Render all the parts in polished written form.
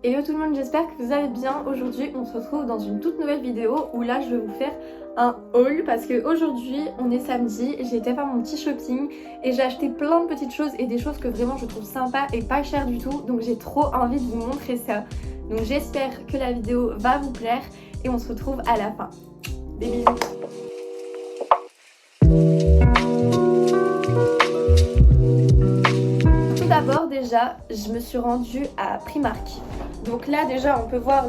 Hello tout le monde, j'espère que vous allez bien. Aujourd'hui on se retrouve dans une toute nouvelle vidéo où là je vais vous faire un haul parce qu'aujourd'hui on est samedi, j'ai été faire mon petit shopping et j'ai acheté plein de petites choses et des choses que vraiment je trouve sympa et pas cher du tout, donc j'ai trop envie de vous montrer ça. Donc j'espère que la vidéo va vous plaire et on se retrouve à la fin. Des bisous. Tout d'abord déjà je me suis rendue à Primark. Donc là déjà on peut voir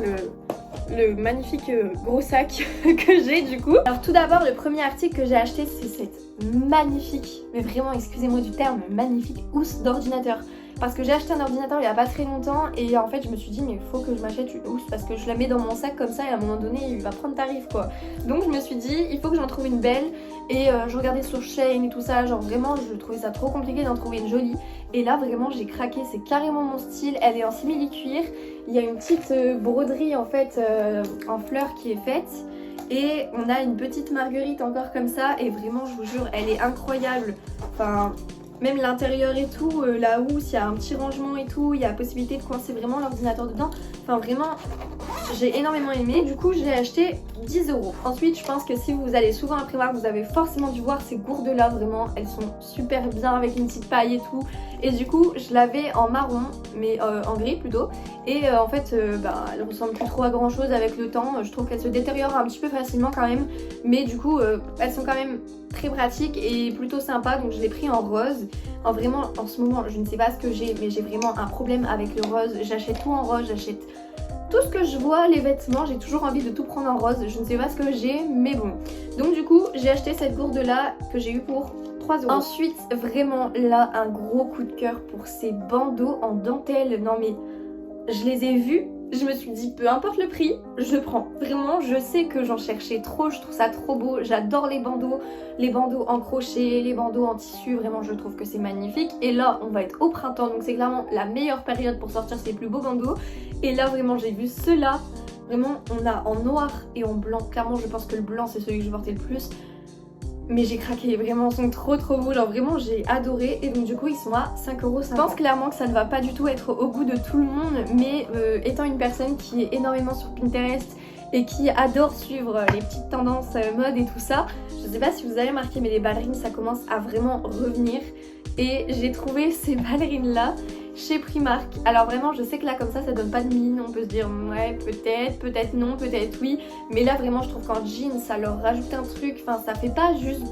le magnifique gros sac que j'ai du coup. Alors tout d'abord le premier article que j'ai acheté c'est cette magnifique, mais vraiment excusez-moi du terme, magnifique housse d'ordinateur. Parce que j'ai acheté un ordinateur il y a pas très longtemps et en fait je me suis dit mais il faut que je m'achète une housse parce que je la mets dans mon sac comme ça et à un moment donné il va prendre tarif quoi. Donc je me suis dit il faut que j'en trouve une belle et je regardais sur Shein et tout ça, genre vraiment je trouvais ça trop compliqué d'en trouver une jolie. Et là vraiment j'ai craqué, c'est carrément mon style, elle est en simili-cuir, il y a une petite broderie en fait en fleurs qui est faite. Et on a une petite marguerite encore comme ça et vraiment je vous jure elle est incroyable. Enfin même l'intérieur et tout, la housse, il y a un petit rangement et tout, il y a la possibilité de coincer vraiment l'ordinateur dedans. Enfin vraiment, j'ai énormément aimé. Du coup, j'ai acheté 10 €. Ensuite, je pense que si vous allez souvent à Primark, vous avez forcément dû voir ces gourdes là, vraiment. Elles sont super bien avec une petite paille et tout. Et du coup, je l'avais en marron, mais en gris plutôt. Et en fait, elle ressemble plus trop à grand chose avec le temps. Je trouve qu'elles se détériorent un petit peu facilement quand même. Mais du coup, elles sont quand même très pratiques et plutôt sympas. Donc je l'ai pris en rose. Vraiment, en ce moment, je ne sais pas ce que j'ai, mais j'ai vraiment un problème avec le rose. J'achète tout en rose, j'achète tout ce que je vois, les vêtements, j'ai toujours envie de tout prendre en rose. Je ne sais pas ce que j'ai, mais bon. Donc du coup, j'ai acheté cette gourde là que j'ai eu pour 3 €. Ensuite, vraiment là, un gros coup de cœur pour ces bandeaux en dentelle. Non mais, je les ai vus, je me suis dit peu importe le prix, je prends. Vraiment, je sais que j'en cherchais trop, je trouve ça trop beau. J'adore les bandeaux en crochet, les bandeaux en tissu, vraiment je trouve que c'est magnifique. Et là, on va être au printemps, donc c'est clairement la meilleure période pour sortir ces plus beaux bandeaux. Et là, vraiment, j'ai vu ceux-là. Vraiment, on a en noir et en blanc. Clairement, je pense que le blanc, c'est celui que je portais le plus. Mais j'ai craqué, vraiment, ils sont trop beaux, genre vraiment j'ai adoré. Et donc du coup ils sont à 5,50 €. Je pense clairement que ça ne va pas du tout être au goût de tout le monde, mais étant une personne qui est énormément sur Pinterest et qui adore suivre les petites tendances mode et tout ça, je sais pas si vous avez remarqué mais les ballerines ça commence à vraiment revenir. Et j'ai trouvé ces ballerines là chez Primark. Alors vraiment je sais que là comme ça donne pas de mine, on peut se dire ouais peut-être non, peut-être oui. Mais là vraiment je trouve qu'en jean ça leur rajoute un truc, enfin ça fait pas juste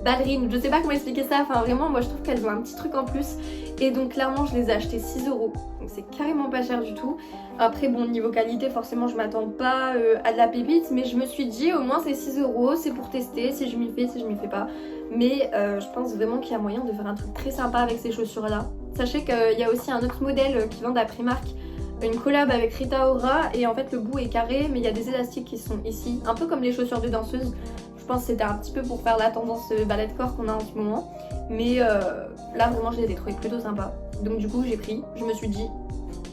ballerines, je sais pas comment expliquer ça, enfin vraiment moi je trouve qu'elles ont un petit truc en plus. Et donc clairement je les ai achetées 6 €, donc c'est carrément pas cher du tout. Après bon niveau qualité forcément je m'attends pas à de la pépite, mais je me suis dit au moins c'est 6 €, c'est pour tester, si je m'y fais, si je m'y fais pas. Mais je pense vraiment qu'il y a moyen de faire un truc très sympa avec ces chaussures là. Sachez qu'il y a aussi un autre modèle qui vend à Primark, une collab avec Rita Ora, et en fait le bout est carré mais il y a des élastiques qui sont ici, un peu comme les chaussures de danseuse. Je pense que c'était un petit peu pour faire la tendance ballet de corps qu'on a en ce moment. Mais là vraiment je les ai trouvées plutôt sympas. Donc du coup j'ai pris, je me suis dit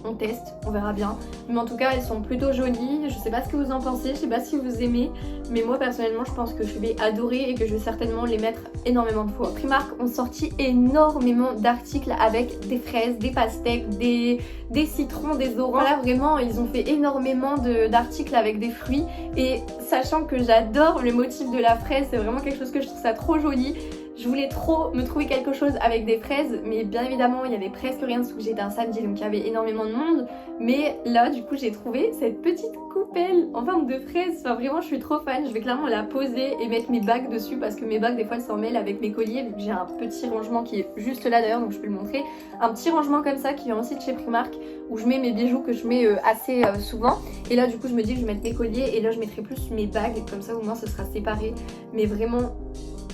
on teste, on verra bien. Mais en tout cas elles sont plutôt jolies, je sais pas ce que vous en pensez, je sais pas si vous aimez. Mais moi personnellement je pense que je vais adorer et que je vais certainement les mettre énormément de fois. Primark ont sorti énormément d'articles avec des fraises, des pastèques, des citrons, des oranges. Là vraiment ils ont fait énormément d'articles avec des fruits. Et sachant que j'adore le motif de la fraise, c'est vraiment quelque chose que je trouve ça trop joli. Je voulais trop me trouver quelque chose avec des fraises, mais bien évidemment il y avait presque rien dessous, j'étais un samedi donc il y avait énormément de monde. Mais là du coup j'ai trouvé cette petite coupelle en forme de fraise, enfin vraiment je suis trop fan. Je vais clairement la poser et mettre mes bagues dessus parce que mes bagues des fois elles s'en mêlent avec mes colliers, vu que j'ai un petit rangement qui est juste là d'ailleurs donc je peux le montrer. Un petit rangement comme ça qui vient aussi de chez Primark où je mets mes bijoux que je mets assez souvent. Et là du coup je me dis que je vais mettre mes colliers et là je mettrai plus mes bagues, comme ça au moins ce sera séparé. Mais vraiment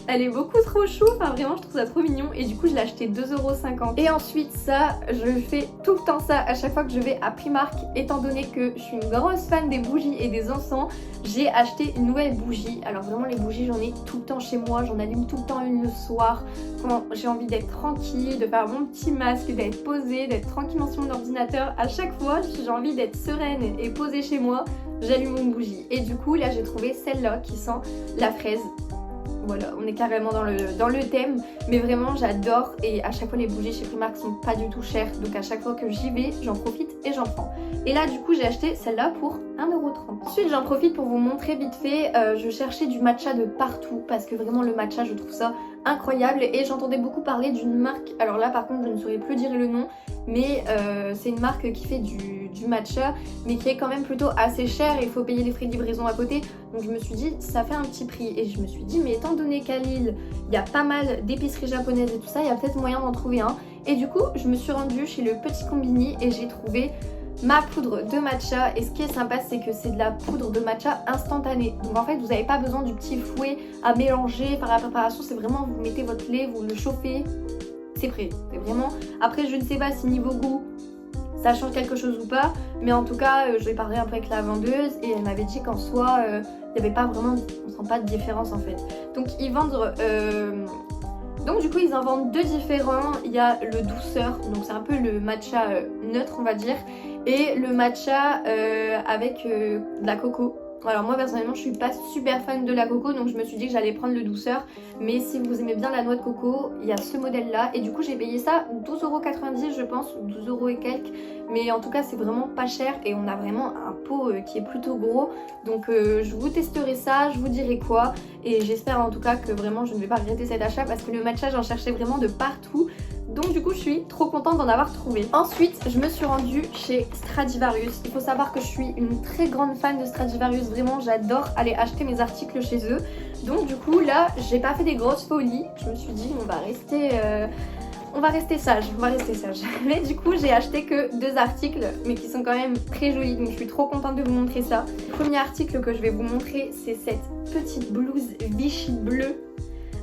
elle est beaucoup trop chou, enfin vraiment je trouve ça trop mignon. Et du coup je l'ai acheté 2,50 €. Et ensuite ça, je fais tout le temps ça à chaque fois que je vais à Primark. Étant donné que je suis une grosse fan des bougies et des encens, j'ai acheté une nouvelle bougie. Alors vraiment les bougies j'en ai tout le temps chez moi, j'en allume tout le temps une le soir. Quand j'ai envie d'être tranquille, de faire mon petit masque, d'être posée, d'être tranquillement sur mon ordinateur. À chaque fois j'ai envie d'être sereine et posée chez moi, j'allume une bougie. Et du coup là j'ai trouvé celle-là qui sent la fraise. voilà, on est carrément dans le thème. Mais vraiment j'adore et à chaque fois les bougies chez Primark sont pas du tout chères. Donc à chaque fois que j'y vais, j'en profite et j'en prends. Et là du coup j'ai acheté celle-là pour 1,30 €. Ensuite j'en profite pour vous montrer vite fait, je cherchais du matcha de partout parce que vraiment le matcha je trouve ça incroyable. Et j'entendais beaucoup parler d'une marque, alors là par contre je ne saurais plus dire le nom, mais c'est une marque qui fait du matcha mais qui est quand même plutôt assez cher et il faut payer les frais de livraison à côté. Donc je me suis dit ça fait un petit prix et je me suis dit mais étant donné qu'à Lille il y a pas mal d'épiceries japonaises et tout ça, il y a peut-être moyen d'en trouver un. Et du coup je me suis rendue chez le Petit Combini et j'ai trouvé ma poudre de matcha. Et ce qui est sympa c'est que c'est de la poudre de matcha instantanée. Donc en fait vous n'avez pas besoin du petit fouet à mélanger par la préparation, c'est vraiment vous mettez votre lait, vous le chauffez, c'est prêt. C'est vraiment... Après je ne sais pas si niveau goût ça change quelque chose ou pas, mais en tout cas j'ai parlé un peu avec la vendeuse et elle m'avait dit qu'en soi il n'y avait pas vraiment, on sent pas de différence en fait. Donc ils vendent donc du coup ils en vendent deux différents. Il y a le douceur, donc c'est un peu le matcha neutre on va dire, et le matcha avec de la coco. Alors moi personnellement je suis pas super fan de la coco, donc je me suis dit que j'allais prendre le douceur. Mais si vous aimez bien la noix de coco, il y a ce modèle là. Et du coup j'ai payé ça 12,90 € je pense, 12 € et quelques. Mais en tout cas c'est vraiment pas cher et on a vraiment un pot qui est plutôt gros. Donc je vous testerai ça, je vous dirai quoi. Et j'espère en tout cas que vraiment je ne vais pas regretter cet achat parce que le matcha j'en cherchais vraiment de partout. Donc du coup je suis trop contente d'en avoir trouvé. Ensuite je me suis rendue chez Stradivarius. Il faut savoir que je suis une très grande fan de Stradivarius. Vraiment j'adore aller acheter mes articles chez eux. Donc du coup là j'ai pas fait des grosses folies. Je me suis dit on va rester sage, Mais du coup j'ai acheté que deux articles mais qui sont quand même très jolis. Donc je suis trop contente de vous montrer ça. Le premier article que je vais vous montrer c'est cette petite blouse Vichy bleue.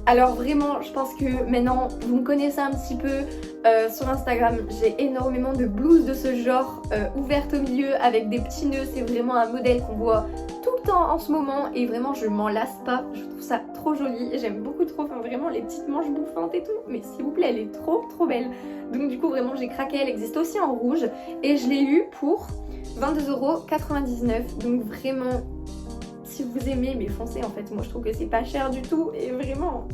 Alors vraiment je pense que maintenant vous me connaissez un petit peu sur Instagram, j'ai énormément de blouses de ce genre ouvertes au milieu avec des petits nœuds. C'est vraiment un modèle qu'on voit tout le temps en ce moment et vraiment je m'en lasse pas, je trouve ça trop joli, j'aime beaucoup trop, enfin vraiment les petites manches bouffantes et tout, mais s'il vous plaît elle est trop belle. Donc du coup vraiment j'ai craqué, elle existe aussi en rouge et je l'ai eu pour 22,99 €. Donc vraiment si vous aimez, mais foncez en fait, moi je trouve que c'est pas cher du tout et vraiment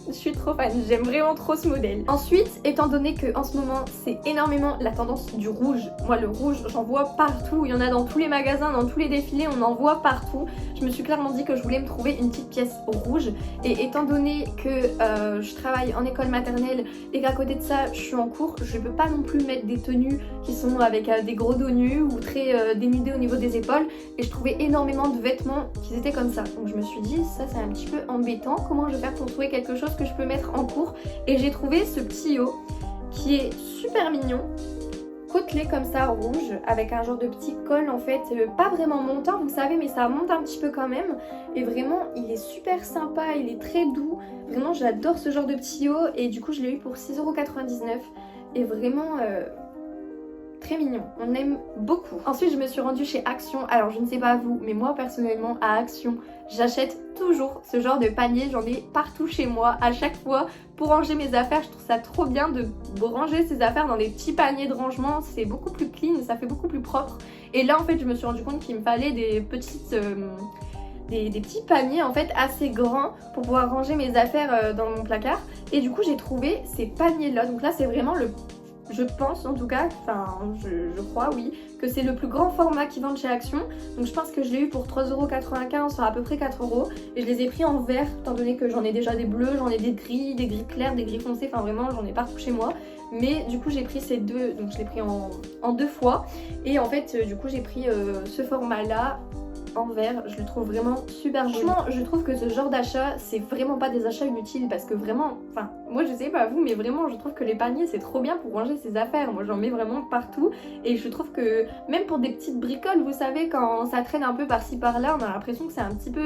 je suis trop fan, j'aime vraiment trop ce modèle. Ensuite, étant donné que en ce moment c'est énormément la tendance du rouge, moi le rouge j'en vois partout, il y en a dans tous les magasins, dans tous les défilés, on en voit partout. Je me suis clairement dit que je voulais me trouver une petite pièce rouge et étant donné que je travaille en école maternelle et qu'à côté de ça je suis en cours, je peux pas non plus mettre des tenues qui sont avec des gros dos nus ou très dénudés au niveau des épaules et je trouvais énormément de vêtements qui étaient comme ça. Donc je me suis dit ça c'est un petit peu embêtant, comment je vais faire pour trouver quelque chose que je peux mettre en cours. Et j'ai trouvé ce petit haut qui est super mignon, côtelé comme ça rouge avec un genre de petit col en fait, pas vraiment montant vous savez, mais ça monte un petit peu quand même et vraiment il est super sympa, il est très doux, vraiment j'adore ce genre de petit haut et du coup je l'ai eu pour 6,99 € et vraiment très mignon, on aime beaucoup. Ensuite je me suis rendue chez Action. Alors je ne sais pas vous, mais moi personnellement à Action j'achète toujours ce genre de panier, j'en ai partout chez moi à chaque fois pour ranger mes affaires. Je trouve ça trop bien de ranger ses affaires dans des petits paniers de rangement, c'est beaucoup plus clean, ça fait beaucoup plus propre. Et là en fait je me suis rendu compte qu'il me fallait des petites des petits paniers en fait assez grands pour pouvoir ranger mes affaires dans mon placard. Et du coup j'ai trouvé ces paniers là, donc là c'est vraiment le... Je pense en tout cas, enfin je crois oui, que c'est le plus grand format qu'ils vendent chez Action. Donc je pense que je l'ai eu pour 3,95 €, soit à peu près 4 €. Et je les ai pris en vert, étant donné que j'en ai déjà des bleus, j'en ai des gris clairs, des gris foncés, enfin vraiment j'en ai partout chez moi. Mais du coup j'ai pris ces deux, donc je l'ai pris en deux fois. Et en fait du coup j'ai pris ce format là en vert, je le trouve vraiment super joli. Franchement, je trouve que ce genre d'achat, c'est vraiment pas des achats inutiles parce que vraiment, enfin, moi je sais pas vous, mais vraiment je trouve que les paniers c'est trop bien pour ranger ses affaires. Moi j'en mets vraiment partout et je trouve que même pour des petites bricoles, vous savez, quand ça traîne un peu par-ci par-là, on a l'impression que c'est un petit peu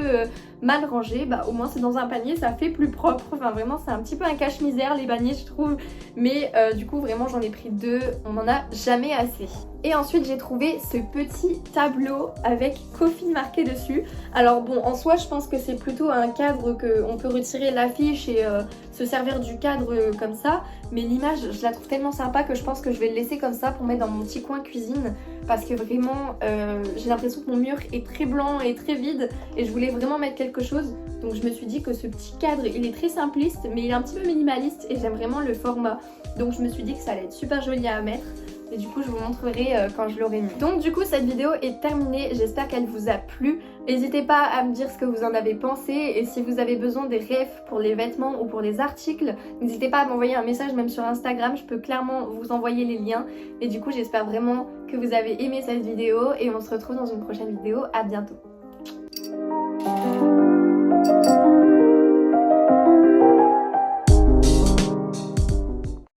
mal rangé, bah au moins c'est dans un panier, ça fait plus propre. Enfin vraiment c'est un petit peu un cache-misère les paniers je trouve, mais du coup vraiment j'en ai pris deux, on en a jamais assez. Et ensuite j'ai trouvé ce petit tableau avec Coffee marqué dessus. Alors bon en soi je pense que c'est plutôt un cadre qu'on peut retirer l'affiche et se servir du du cadre comme ça, mais l'image je la trouve tellement sympa que je pense que je vais le laisser comme ça pour mettre dans mon petit coin cuisine, parce que vraiment j'ai l'impression que mon mur est très blanc et très vide et je voulais vraiment mettre quelque chose. Donc je me suis dit que ce petit cadre il est très simpliste mais il est un petit peu minimaliste et j'aime vraiment le format. Donc je me suis dit que ça allait être super joli à mettre. Et du coup je vous montrerai quand je l'aurai mis. Donc du coup cette vidéo est terminée, j'espère qu'elle vous a plu. N'hésitez pas à me dire ce que vous en avez pensé et si vous avez besoin des refs pour les vêtements ou pour les articles, n'hésitez pas à m'envoyer un message même sur Instagram, je peux clairement vous envoyer les liens. Et du coup j'espère vraiment que vous avez aimé cette vidéo et on se retrouve dans une prochaine vidéo, à bientôt.